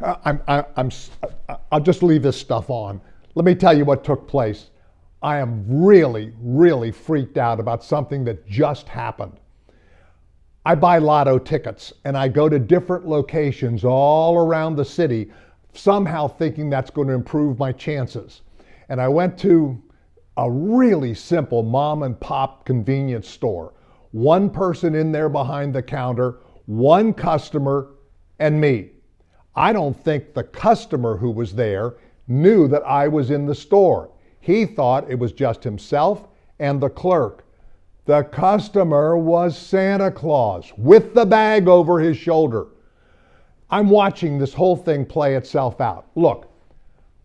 I'll just leave this stuff on. Let me tell you what took place. I am really, really freaked out about something that just happened. I buy lotto tickets and I go to different locations all around the city, somehow thinking that's going to improve my chances. And I went to a really simple mom and pop convenience store. One person in there behind the counter, one customer, and me. I don't think the customer who was there knew that I was in the store. He thought it was just himself and the clerk. The customer was Santa Claus with the bag over his shoulder. I'm watching this whole thing play itself out. Look,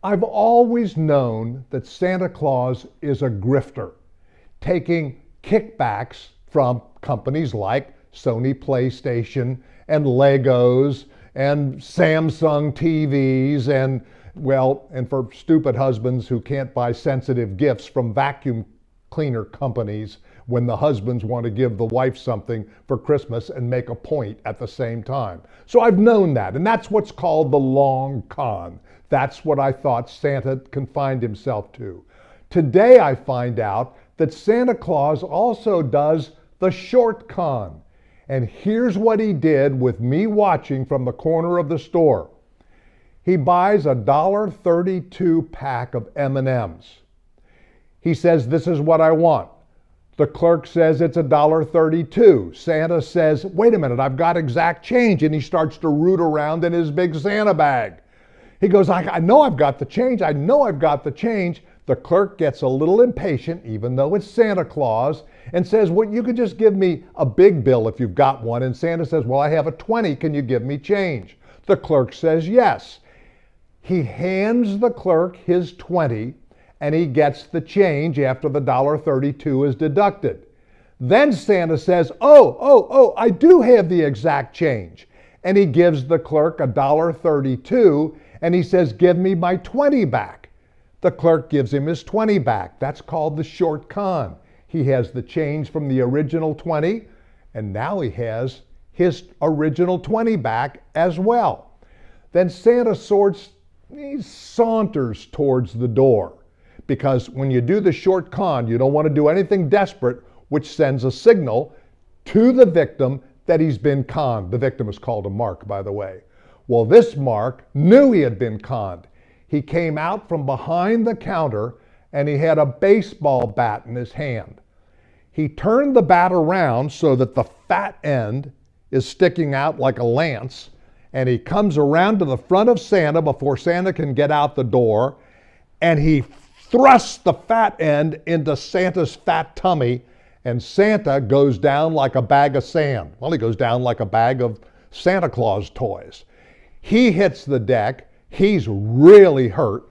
I've always known that Santa Claus is a grifter, taking kickbacks from companies like Sony PlayStation and Legos and Samsung TVs and for stupid husbands who can't buy sensitive gifts from vacuum cleaner companies when the husbands want to give the wife something for Christmas and make a point at the same time. So I've known that, and that's what's called the long con. That's what I thought Santa confined himself to. Today I find out that Santa Claus also does the short con. And here's what he did with me watching from the corner of the store. He buys a $1.32 pack of M&Ms. He says, "This is what I want." The clerk says it's $1.32. Santa says, "Wait a minute, I've got exact change." And he starts to root around in his big Santa bag. He goes, I know I've got the change. I know I've got the change. The clerk gets a little impatient, even though it's Santa Claus, and says, "Well, you could just give me a big bill if you've got one." And Santa says, "Well, I have a 20. Can you give me change?" The clerk says yes. He hands the clerk his 20, and he gets the change after the $1.32 is deducted. Then Santa says, oh, I do have the exact change. And he gives the clerk $1.32, and he says, "Give me my 20 back." The clerk gives him his 20 back. That's called the short con. He has the change from the original 20, and now he has his original 20 back as well. Then Santa saunters towards the door, because when you do the short con, you don't want to do anything desperate, which sends a signal to the victim that he's been conned. The victim is called a mark, by the way. Well, this mark knew he had been conned. He came out from behind the counter and he had a baseball bat in his hand. He turned the bat around so that the fat end is sticking out like a lance, and he comes around to the front of Santa before Santa can get out the door, and he thrusts the fat end into Santa's fat tummy, and Santa goes down like a bag of sand. Well, he goes down like a bag of Santa Claus toys. He hits the deck. He's really hurt.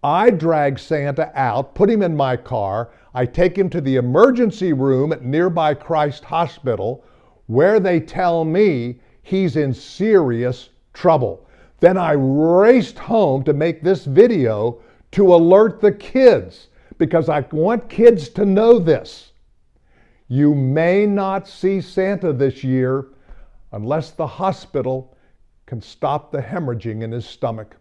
I drag Santa out, put him in my car. I take him to the emergency room at nearby Christ Hospital, where they tell me he's in serious trouble. Then I raced home to make this video to alert the kids, because I want kids to know this. You may not see Santa this year unless the hospital can stop the hemorrhaging in his stomach.